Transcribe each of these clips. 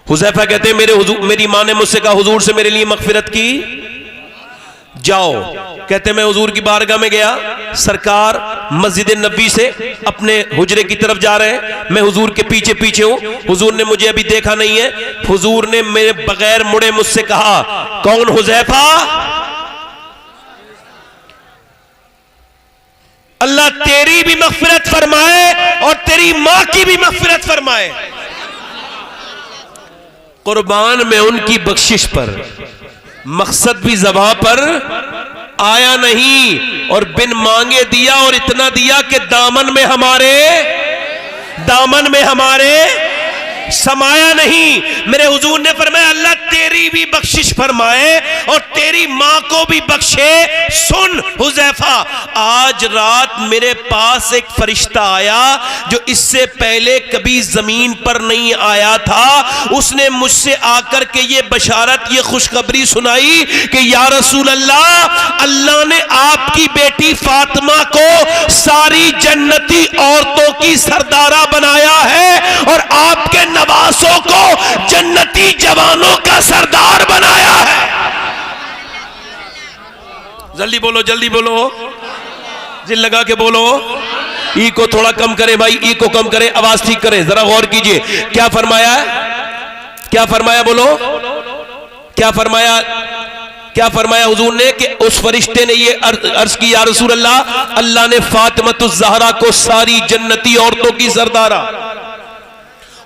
हुज़ैफा कहते हैं मेरी माँ ने मुझसे कहा हुजूर से मेरे लिए मगफिरत की जाओ। कहते मैं हुजूर की बारगाह में गया, सरकार मस्जिद नबी से अपने हुजरे की तरफ जा रहे हैं, मैं हुजूर के पीछे पीछे हूं। हुजूर ने मुझे अभी देखा नहीं है। हुजूर ने मेरे बगैर मुड़े मुझसे कहा, कौन हुज़ैफा? अल्लाह तेरी भी मगफिरत फरमाए और तेरी मां की भी मगफिरत फरमाए। कुर्बान में उनकी बख्शिश पर, मकसद भी ज़बां पर आया नहीं और बिन मांगे दिया, और इतना दिया कि दामन में हमारे समाया नहीं। मेरे हुजूर ने फरमाया अल्लाह तेरी भी बख्शिश फरमाए और तेरी मां को भी बख्शे। सुन हुज़ैफा, आज रात मेरे पास एक फरिश्ता आया जो इससे पहले कभी जमीन पर नहीं आया था। उसने मुझसे आकर के ये बशारत, ये खुशखबरी सुनाई कि या रसूल अल्लाह, अल्लाह ने आपकी बेटी फातिमा को सारी जन्नती औरतों की सरदारा बनाया है और आपके नवासों को जन्नती जवानों का सरदार बनाया है। जल्दी बोलो, जल्दी बोलो, दिल लगा के बोलो। ई को थोड़ा कम करें भाई, ई को कम करें, आवाज ठीक करें, जरा गौर कीजिए। क्या फरमाया है? क्या फरमाया? बोलो क्या फरमाया? क्या फरमाया हुजूर ने कि उस फरिश्ते ने ये अर्ज की, या रसूल अल्लाह, अल्लाह ने फातिमतुज़ ज़हरा को सारी जन्नती औरतों की सरदारा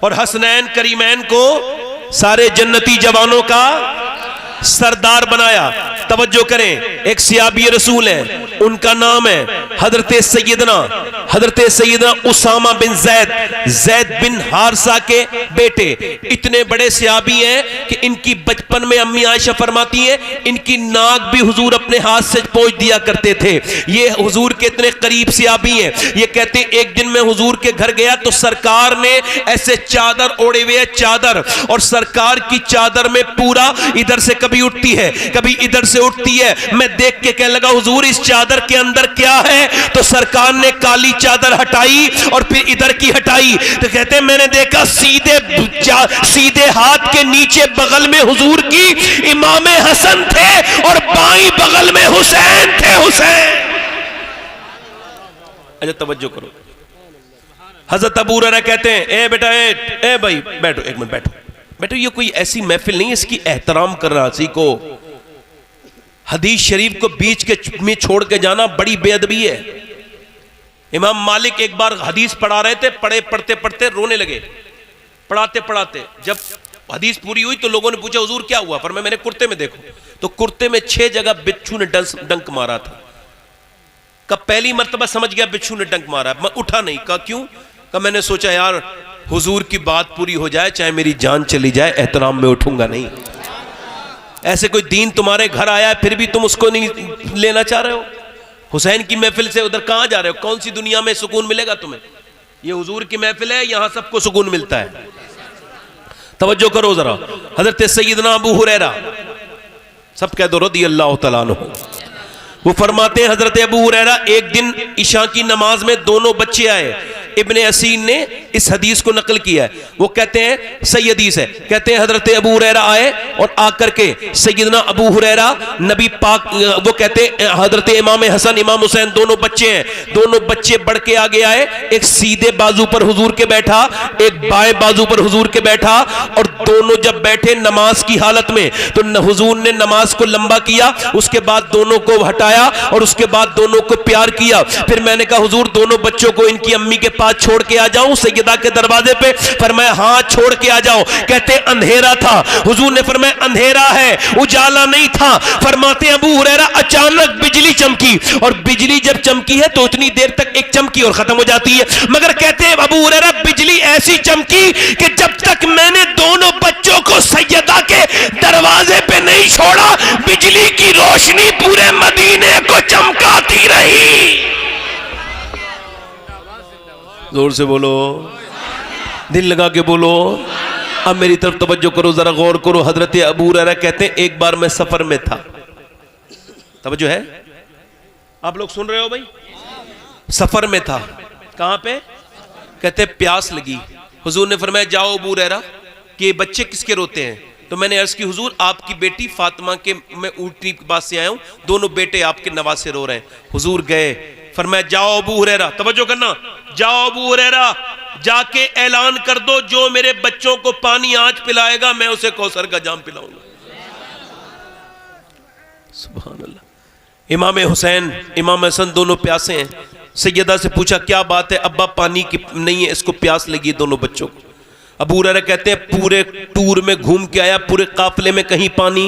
और हसनैन करीमैन को सारे जन्नती जवानों का सरदार बनाया। तवज्जो करें, एक सियाबी रसूल है, उनका नाम है हजरत सैयदना उसामा बिन जैद बिन हारसा के बेटे। इतने बड़े सियाबी हैं कि इनकी बचपन में अम्मी आयशा फरमाती है इनकी नाक भी हुजूर अपने हाथ से पोंछ दिया करते थे। ये हुजूर के इतने करीब सियाबी हैं। ये कहते एक दिन मैं हुजूर के घर गया तो सरकार ने ऐसे चादर ओढ़े हुए, चादर, और सरकार की चादर में पूरा इधर से कभी उठती है कभी इधर से उठती है। मैं देख के कहने लगा हुजूर इस चादर के अंदर क्या है? तो सरकार ने काली चादर हटाई और फिर इधर की हटाई तो कहते मैंने देखा सीधे हाथ के नीचे बगल में हुजूर की इमाम हसन थे और बाईं बगल में हुसैन थे। हुसैन, अच्छा तवज्जो करो, हजरत अबू हुरैरा कहते हैं ए बेटा, ए भाई बैठो, एक मिनट बैठो बैठो, ये कोई ऐसी महफिल नहीं इसकी एहतराम कर रहा सीखो। हदीस शरीफ को बीच के में छोड़ के जाना बड़ी बेअदबी है। इमाम मालिक एक बार हदीस पढ़ा रहे थे, पढ़ते पढ़ते रोने लगे। पढ़ाते पढ़ाते जब हदीस पूरी हुई तो लोगों ने पूछा हुजूर क्या हुआ? पर मैंने कुर्ते में देखो तो कुर्ते में 6 जगह बिच्छू ने डंक मारा था। कब पहली मर्तबा समझ गया बिच्छू ने डंक मारा, मैं उठा नहीं। कहा क्यों? कहा मैंने सोचा यार हुजूर की बात पूरी हो जाए चाहे मेरी जान चली जाए, एहतराम में उठूंगा नहीं। ऐसे कोई दीन तुम्हारे घर आया है फिर भी तुम उसको नहीं लेना चाह रहे हो? हुसैन की महफिल से उधर कहां जा रहे हो? कौन सी दुनिया में सुकून मिलेगा तुम्हें? ये हुजूर की महफिल है, यहां सबको सुकून मिलता है। तवज्जो करो जरा, हजरत सैयदना अबू हुरैरा, सब कह दो रज़ियल्लाहु तआला अन्हु, वो फरमाते हैं हजरत अबू हुरैरा एक दिन इशा की नमाज में दोनों बच्चे आए। इब्ने असीन ने इस हदीस को नकल किया है। वो कहते हैं सही हदीस है, कहते हैं हजरत अबू हुरैरा आए और आकर के सैयदना अबू हुरैरा नबी पाक, वो कहते हैं हजरत इमाम हसन इमाम हुसैन दोनों बच्चे हैं, दोनों बच्चे बढ़ के आगे आए। एक सीधे बाजू पर हुजूर के बैठा, एक बाएं बाजू पर हुजूर के बैठा, और दोनों जब बैठे नमाज की हालत में तो हुजूर ने नमाज को लंबा किया, उसके बाद दोनों को हटाया और उसके बाद दोनों को प्यार किया। फिर मैंने कहा हुजूर दोनों बच्चों को इनकी अम्मी के पास छोड़ के आ जाऊं सैयदा के दरवाजे पे? फरमाया हाँ छोड़ के आ जाओ। कहते अंधेरा था, हुजूर ने फरमाया अंधेरा है, उजाला नहीं था। फरमाते अबू हुरैरा अचानक बिजली चमकी, और बिजली जब चमकी है तो उतनी देर तक एक चमकी और खत्म हो जाती है, मगर कहते हैं अबू हुरैरा बिजली ऐसी चमकी कि जब तक मैंने दोनों बच्चों को सैयदा के दरवाजे पे नहीं छोड़ा बिजली की रोशनी पूरे मदीने को चमकाती रही। जोर से बोलो, दिल लगा के बोलो। अब मेरी तरफ तवज्जो करो, जरा गौर करो। हजरत अबू हुरैरा कहते हैं एक बार मैं सफर में था। तवज्जो है? आप लोग सुन रहे हो भाई? सफर में था। कहां पे? कहते प्यास लगी। हुजूर ने फरमाया जाओ अबू हुरैरा कि ये बच्चे किसके रोते हैं? तो मैंने अर्ज की हुजूर आपकी बेटी फातिमा के मैं ऊँटनी के पास से आया हूँ, दोनों बेटे आपके नवासे रो रहे हैं। हुजूर गए, फरमाया जाओ अबू हुरैरा, तवज्जो करना, जाओ अबू हुरैरा जाके ऐलान कर दो जो मेरे बच्चों को पानी आज पिलाएगा मैं उसे कौसर का जाम पिलाऊंगा। सुभान अल्लाह। इमाम हुसैन इमाम हसन दोनों प्यासे हैं। सैयदा से पूछा क्या बात है? अब्बा पानी की नहीं है, इसको प्यास लगी दोनों बच्चों को। अबू हुरैरा कहते हैं पूरे टूर में घूम के आया, पूरे काफिले में कहीं पानी?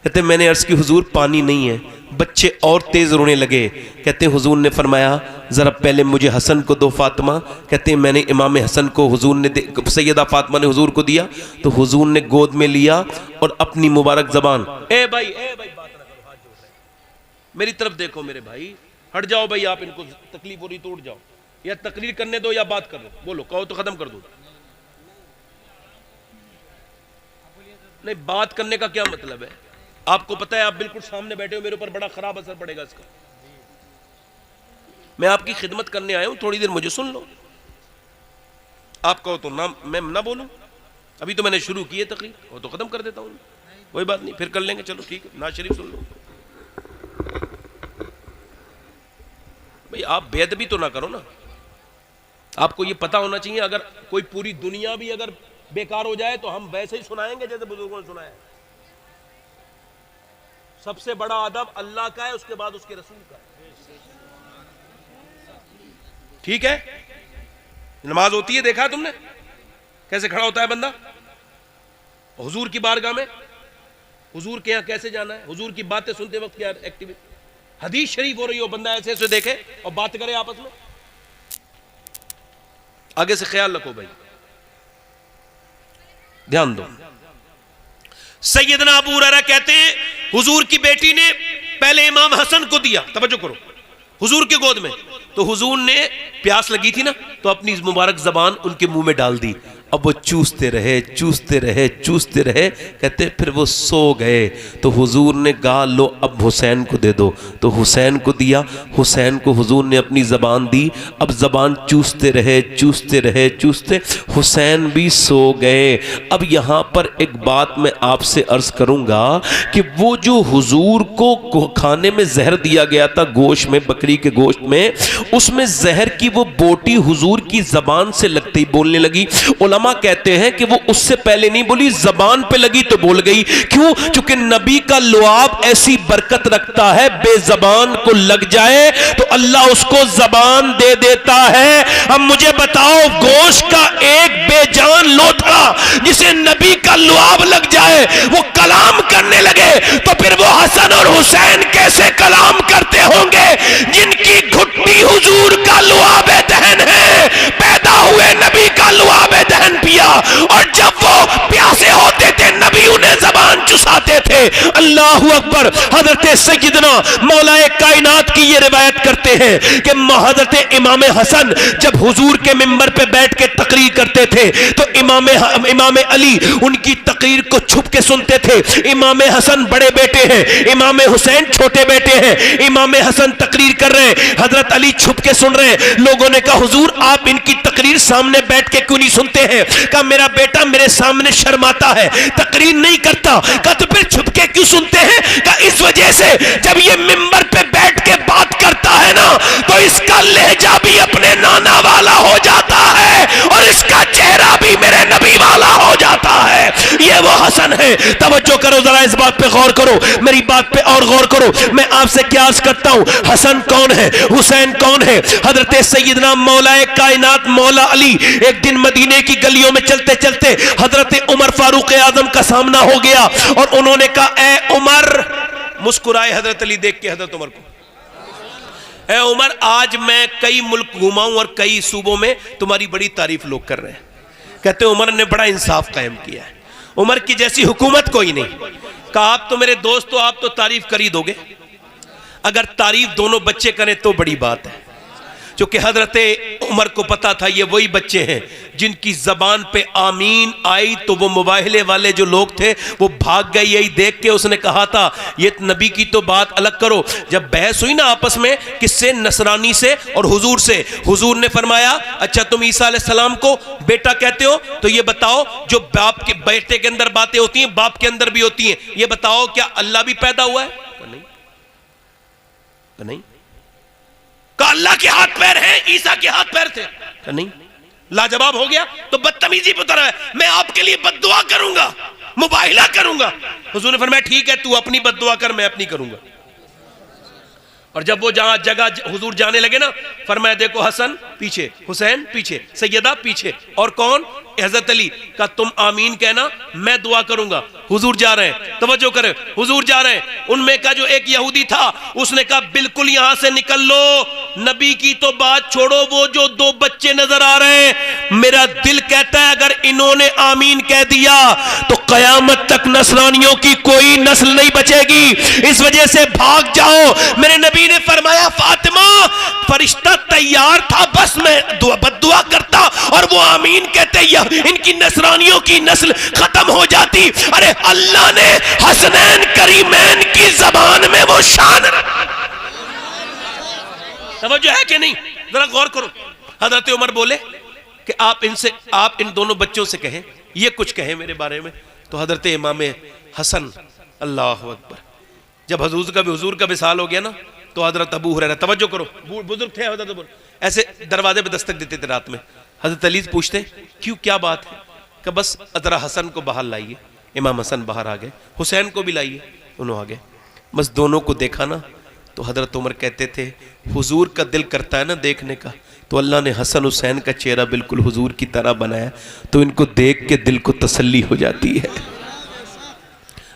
कहते मैंने अर्ज की हुजूर पानी नहीं है। बच्चे और तेज रोने लगे। कहते हुजूर ने फरमाया जरा पहले मुझे हसन को दो फातिमा। कहते मैंने इमाम हसन को हुजूर ने सैयदा फातिमा ने हुजूर को दिया, तो हुजूर ने गोद में लिया और अपनी मुबारक जबान, ए भाई बात ना करो, हाथ जोड़ रहे, मेरी तरफ देखो मेरे भाई, हट जाओ भाई, आप इनको तकलीफ हो रही तो उठ जाओ, या तकरीर करने दो या बात कर दो, बोलो कहो तो खत्म कर दो। नहीं, बात करने का क्या मतलब है? आपको पता है आप बिल्कुल सामने बैठे हो, मेरे ऊपर बड़ा खराब असर पड़ेगा इसका। मैं आपकी खिदमत करने आया हूं, थोड़ी देर मुझे सुन लो। आप कहो तो ना मैं ना बोलूं, अभी तो मैंने शुरू की है तकरीर, वो तो खत्म कर देता हूं। कोई बात नहीं, फिर कर लेंगे, चलो ठीक है। नाज शरीफ सुन लो भाई, आप बेअदबी तो ना करो ना। आपको ये पता होना चाहिए अगर कोई पूरी दुनिया भी अगर बेकार हो जाए तो हम वैसे ही सुनाएंगे जैसे बुजुर्गों ने सुनाया। सबसे बड़ा अदब अल्लाह का है, उसके बाद उसके रसूल का है। ठीक है, नमाज होती है, देखा है तुमने कैसे खड़ा होता है बंदा हुजूर की बारगाह में? हुजूर के यहां कैसे जाना है? हुजूर की बातें सुनते वक्त क्या एक्टिविटी? हदीस शरीफ हो रही हो, बंदा ऐसे ऐसे देखे और बात करे आपस में। आगे से ख्याल रखो भाई, ध्यान दो। सैयदना अबू हुरैरा कहते हैं हुजूर की बेटी ने पहले इमाम हसन को दिया, तवज्जो करो, हुजूर के गोद में। तो हुजूर ने प्यास लगी थी ना, तो अपनी मुबारक जबान उनके मुंह में डाल दी। अब वो चूसते रहे चूसते रहे चूसते रहे। कहते फिर वो सो गए। तो हुजूर ने कहा लो अब हुसैन को दे दो। तो हुसैन को दिया। हुसैन को हुजूर ने अपनी ज़बान दी। अब ज़बान चूसते रहे चूसते रहे चूसते, हुसैन भी सो गए। अब यहाँ पर एक बात मैं आपसे अर्ज़ करूँगा कि वो जो हुजूर को खाने में जहर दिया गया था, गोश्त में, बकरी के गोश्त में, उसमें जहर की वो बोटी हुजूर की ज़बान से लगती बोलने लगी। उलमा कहते हैं कि वो उससे पहले नहीं बोली, जबान पे लगी तो बोल गई। क्यों? क्योंकि नबी का लुआब ऐसी बरकत रखता है, बेजबान को लग जाए तो अल्लाह उसको जबान दे देता है। अब मुझे बताओ, गोश्त का एक बेजान लोथड़ा जिसे नबी का लुआब लग जाए वो कलाम करने लगे, तो फिर वो हसन और हुसैन कैसे कलाम करते होंगे जिनकी घुट्टी हुजूर का लुआब दहन है, पैदा हुए नबी का लुआब दहन पिया, और जब वो प्यासे होते थे नबी उन्हें जबान चुसाते थे। अल्लाह अकबर। हजरत सैयदना मौलाए कायनात की ये रिवायत करते हैं कि हजरत इमाम हसन जब हुजूर के मिंबर पे बैठ के तकरीर करते थे तो इमाम अली उनकी तकरीर को छुप के सुनते थे। इमाम हसन बड़े बेटे हैं, इमाम हुसैन छोटे बेटे हैं। इमाम हसन तकरीर कर रहे हैं, हजरत अली छुप के सुन रहे हैं। लोगों ने कहा हुजूर आप इनकी तकरीर सामने बैठ के क्यों नहीं सुनते हैं? कहा मेरा बेटा मेरे सामने शर्माता है, तकरीर नहीं करता। कहा तो फिर छुप के क्यों सुनते हैं? कहा इस वजह से जब ये मिंबर पे बैठ के बात करता है ना, तो इसका लहजा भी अपने नाना वाला हो जाता है और इसका चेहरा भी मेरे नबी वाला हो जाता है। ये वो हसन है। तवज्जो करो जरा, इस बात पे गौर करो, मेरी बात पे और गौर करो। मैं आपसे क्या अर्ज करता हूं, हसन कौन है, हुसैन कौन है? हजरत सैयदना मौलाए कायनात मौला अली एक दिन मदीने की गलियों में चलते चलते हजरत उमर फारूक आजम का सामना हो गया और उन्होंने कहा ए उमर, मुस्कुराए हजरत अली देख के हजरत उमर को, ए उमर आज मैं कई मुल्क घुमा हूं और कई सूबों में तुम्हारी बड़ी तारीफ लोग कर रहे हैं। कहते उमर ने बड़ा इंसाफ कायम किया है, उमर की जैसी हुकूमत कोई नहीं। कहा आप तो मेरे दोस्त हो, आप तो तारीफ कर ही दोगे, अगर तारीफ दोनों बच्चे करें तो बड़ी बात है। चूंकि हजरत उमर को पता था ये वही बच्चे हैं जिनकी जबान पे आमीन आई तो वो मुबाहिले वाले जो लोग थे वो भाग गए। यही देख के उसने कहा था ये नबी की तो बात अलग करो। जब बहस हुई ना आपस में किससे, नसरानी से और हुजूर से, हुजूर ने फरमाया अच्छा तुम ईसा अलैहिस्सलाम को बेटा कहते हो तो ये बताओ जो बाप के बेटे के अंदर बातें होती हैं बाप के अंदर भी होती हैं, ये बताओ क्या अल्लाह भी पैदा हुआ है? नहीं। का अल्लाह के हाथ पैर हैं, ईसा के हाथ पैर थे? नहीं। लाजवाब हो गया तो बदतमीजी पे उतर है, मैं आपके लिए बद्दुआ करूंगा, मुबाहिला करूंगा। हुजूर ने फरमाया ठीक है तू अपनी बद्दुआ कर, मैं अपनी करूंगा। और जब वो जहां जगह हुजूर जाने लगे ना, फरमाया देखो हसन पीछे, हुसैन पीछे, सैयदा पीछे, और कौन? हजरत अली का तुम आमीन कहना, मैं दुआ करूंगा। हुजूर जा रहे हैं, तवज्जो करें, हुजूर जा रहे हैं। उनमें का जो एक यहूदी था उसने कहा बिल्कुल यहां से निकल लो, नबी की तो बात छोड़ो, वो जो दो बच्चे नजर आ रहे हैं, मेरा दिल कहता है अगर इन्होंने आमीन कह दिया तो कयामत तक नसरानियों की कोई नस्ल नहीं बचेगी, इस वजह से भाग जाओ। मेरे नबी ने फरमाया फातिमा फरिश्ता तैयार था, बस मैं बद्दुआ करता और वो आमीन कहते इनकी नसरानियों की नस्ल खत्म हो जाती। अरे अल्लाह ने हसनैन करीमैन की जबान में वो शान रखा। समझो है कि नहीं? जरा गौर करो। हजरत उमर बोले कि आप इनसे, आप इन दोनों बच्चों से कहें ये कुछ कहें मेरे बारे में। तो हजरत इमाम हसन, अल्लाह अकबर, जब हुजूर का विसाल हो गया ना तो हजरत अबू हुरैरा, तवज्जो करो, बुजुर्ग थे हजरत अबू, ऐसे दरवाजे पे दस्तक देते थे रात में। हजरत अली पूछते क्यों, क्या बात है? कि बस जरा हसन को बाहर लाइए। इमाम हसन बाहर आ गए, हुसैन को भी लाइए, उन्होंने आ गए। बस दोनों को देखा ना तो हजरत उमर कहते थे हुजूर का दिल करता है ना देखने का, तो अल्लाह ने हसन हुसैन का चेहरा बिल्कुल हुजूर की तरह बनाया, तो इनको देख के दिल को तसल्ली हो जाती है।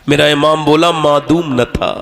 मेरा इमाम बोला मादूम न था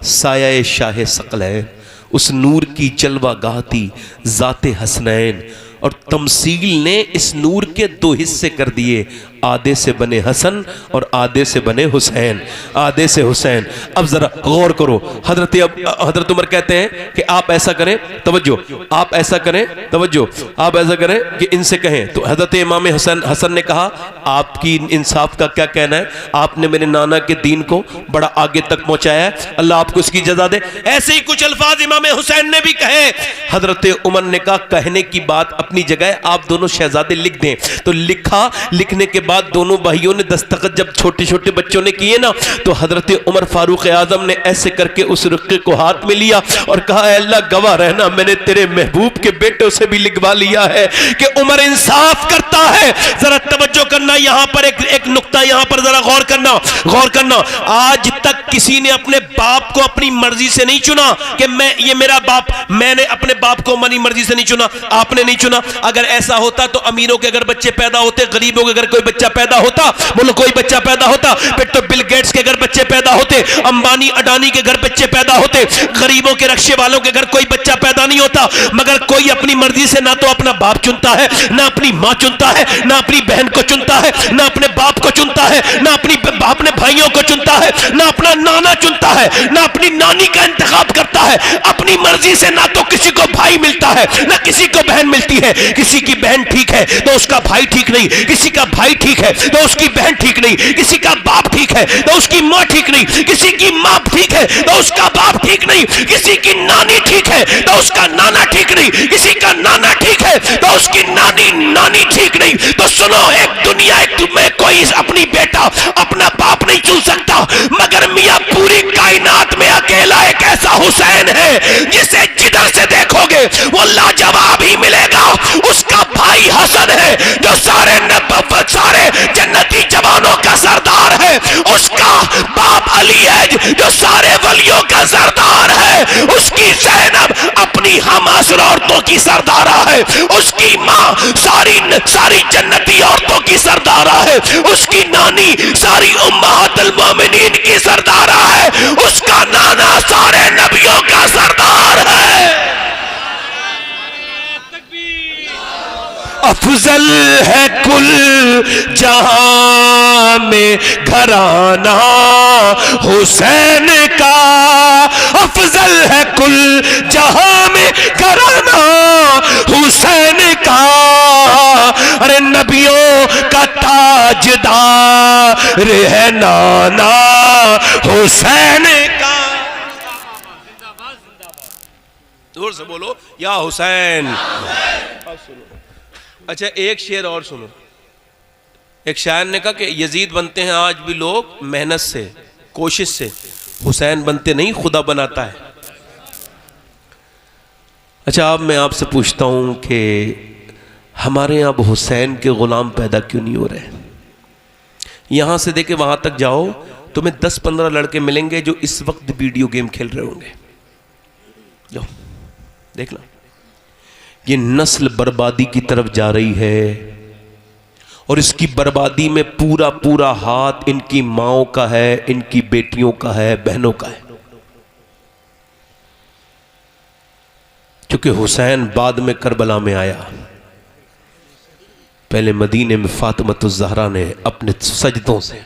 साया शाह सकलैन, उस नूर की जलवा गाहती जाते हसनैन, और तमसील ने इस नूर के दो हिस्से कर दिए, आधे से बने हसन और आधे से बने हुसैन, आधे से हुसैन। अब जरा गौर करो, हजरत उमर कहते हैं कि आप ऐसा करें, तवज्जो, आप ऐसा करें, तवज्जो, आप ऐसा करें कि इनसे कहें। तो हजरत इमाम हसन ने कहा आपकी इंसाफ का क्या कहना है, आपने मेरे नाना के दीन को बड़ा आगे तक पहुंचाया है, अल्लाह आपको इसकी जजा दे। ऐसे ही कुछ अल्फाज इमाम हुसैन ने भी कहे। हजरत उमर ने कहा कहने की बात अपनी जगह, आप दोनों शहजादे लिख दें। तो लिखा, लिखने के बाद दोनों भाइयों ने दस्तखत जब छोटे छोटे बच्चों ने किए ना, तो हजरत उमर फारूक आजम ने ऐसे करके उस रुक्के को हाथ में लिया और कहा अल्लाह गवाह रहना, मैंने तेरे महबूब के बेटों से भी लिखवा लिया है कि उमर इंसाफ करता है। जरा तवज्जो करना, यहां पर एक नुक्ता, यहां पर जरा गौर करना, गौर करना। आज तक किसी ने अपने बाप को अपनी मर्जी से नहीं चुना कि मैं, ये मेरा बाप, मैंने अपने बाप को अपनी मर्जी से नहीं चुना, आपने नहीं चुना। अगर ऐसा होता तो अमीरों के अगर बच्चे पैदा होते, गरीबों के अगर कोई बच्चा पैदा होता, बोलो कोई बच्चा पैदा होता, फिर तो बिल गेट्स के घर बच्चे पैदा होते, अंबानी अडानी के घर बच्चे पैदा होते, गरीबों के रक्शे वालों के घर कोई बच्चा पैदा नहीं होता। मगर कोई अपनी मर्जी से ना तो अपना बाप चुनता है, ना अपनी मां चुनता है, ना अपनी बहन को चुनता है, ना अपने बाप को चुनता है, ना अपने भाइयों को चुनता है, ना अपना नाना चुनता है, ना अपनी नानी का इंतखाब करता है। अपनी मर्जी से ना तो किसी को भाई मिलता है, ना किसी को बहन मिलती है। किसी की बहन ठीक है तो उसका भाई ठीक नहीं, किसी का भाई ठीक है तो उसकी बहन ठीक नहीं, किसी का बाप ठीक है तो उसकी मां ठीक नहीं, किसी की मां ठीक है तो उसका बाप ठीक नहीं, किसी की नानी ठीक है तो उसका नाना ठीक नहीं, किसी का नाना ठीक है तो उसकी नानी ठीक नहीं। तो सुनो, एक दुनिया, एक में कोई अपनी बेटा अपना बाप नहीं चुन सकता, मगर मियां पूरी कायनात में अकेला एक ऐसा हुसैन है जिसे जिधर से देखोगे वो लाजवाब ही मिलेगा। उसका भाई हसन है जो सारे जन्नती जवानों का सरदार है, उसका बाप अली है जो सारे वलियों का सरदार है, उसकी ज़ैनब अपनी हम असर औरतों की सरदारा है, उसकी माँ सारी जन्नती औरतों की सरदारा है, उसकी नानी सारी उम्महातुल मोमिनीन की सरदारा है, उसका नाना सारे नबियों का सरदार है। अफजल है कुल जहां में घराना हुसैन का, अफजल है कुल जहां में घराना नबियों का ताजदार है नाना हुसैन का। जोर से बोलो या हुसैन। सुनो, अच्छा एक शेर और सुनो। एक शायर ने कहा कि यजीद बनते हैं आज भी लोग मेहनत से, कोशिश से, हुसैन बनते नहीं, खुदा बनाता है। अच्छा अब मैं आपसे पूछता हूं कि हमारे यहाँ अब हुसैन के गुलाम पैदा क्यों नहीं हो रहे? यहां से देखे वहां तक जाओ, तुम्हें 10-15 लड़के मिलेंगे जो इस वक्त वीडियो गेम खेल रहे होंगे। जाओ देखना, ये नस्ल बर्बादी की तरफ जा रही है और इसकी बर्बादी में पूरा पूरा हाथ इनकी माओं का है, इनकी बेटियों का है, बहनों का है। क्योंकि हुसैन बाद में करबला में आया, पहले मदीने में फातिमतुज़ ज़हरा ने अपने सजदों से,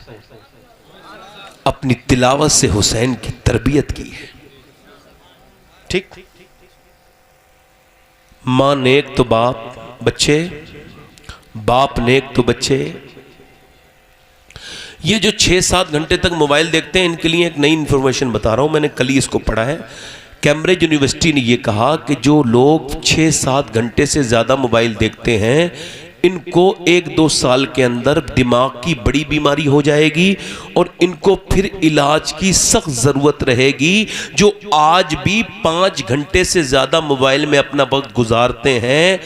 अपनी तिलावत से हुसैन की तरबियत की है। ठीक, मां नेक तो बाप बच्चे, बाप नेक तो बच्चे। ये जो 6-7 घंटे तक मोबाइल देखते हैं, इनके लिए एक नई इंफॉर्मेशन बता रहा हूं, मैंने कल ही इसको पढ़ा है। कैम्ब्रिज यूनिवर्सिटी ने यह कहा कि जो लोग 6-7 घंटे से ज़्यादा मोबाइल देखते हैं, इनको 1-2 साल के अंदर दिमाग की बड़ी बीमारी हो जाएगी और इनको फिर इलाज की सख्त ज़रूरत रहेगी। जो आज भी 5 घंटे से ज़्यादा मोबाइल में अपना वक्त गुजारते हैं,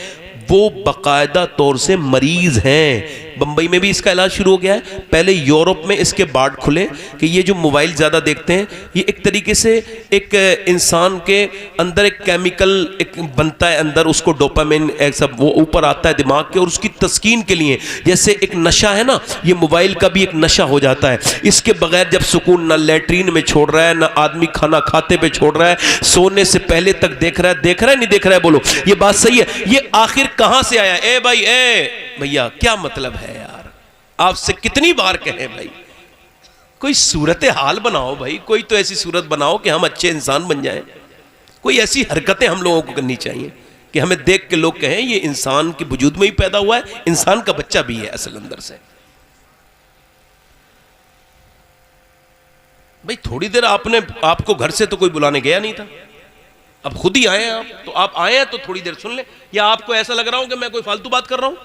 वो बाकायदा तौर से मरीज हैं। बंबई में भी इसका इलाज शुरू हो गया है। पहले यूरोप में इसके वार्ड खुले कि ये जो मोबाइल ज़्यादा देखते हैं, ये एक तरीके से एक इंसान के अंदर एक केमिकल एक बनता है अंदर, उसको डोपामिन एक सब वो ऊपर आता है दिमाग के, और उसकी तस्कीन के लिए जैसे एक नशा है ना, ये मोबाइल का भी एक नशा हो जाता है। इसके बगैर जब सुकून ना लैट्रीन में छोड़ रहा है, ना आदमी खाना खाते पे छोड़ रहा है, सोने से पहले तक देख रहा है नहीं देख रहा है? बोलो ये बात सही है? ये आखिर कहां से आया? ए भाई, ए भैया, क्या मतलब है यार? आपसे कितनी बार कहें भाई, कोई सूरत हाल बनाओ भाई, कोई तो ऐसी सूरत बनाओ कि हम अच्छे इंसान बन जाएं। कोई ऐसी हरकतें हम लोगों को करनी चाहिए कि हमें देख के लोग कहें ये इंसान के वजूद में ही पैदा हुआ है, इंसान का बच्चा भी है असल अंदर से। भाई थोड़ी देर आपको घर से तो कोई बुलाने गया नहीं था, अब खुद ही आए हैं आप, तो आप आए हैं तो थोड़ी देर सुन ले। या आपको ऐसा लग रहा हूं कि मैं कोई फालतू बात कर रहा हूं?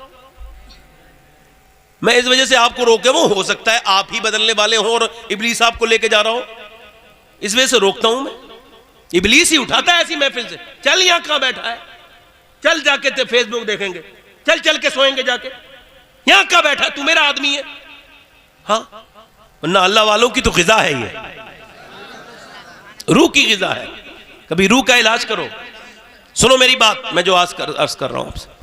मैं इस वजह से आपको रोके वो, हो सकता है आप ही बदलने वाले हो और इब्लीस आपको लेके जा रहा हो, इस वजह से रोकता हूं मैं। इब्लीस ही उठाता है ऐसी महफिल से, चल यहां कहां बैठा है, चल जाके ते फेसबुक देखेंगे, चल के सोएंगे जाके, यहां कहां बैठा, तू मेरा आदमी है? हाँ, वरना अल्लाह वालों की तो ग़िज़ा है, ये रूह की ग़िज़ा है। कभी रूह का इलाज करो। सुनो मेरी बात, मैं जो अर्ज कर रहा हूं आपसे।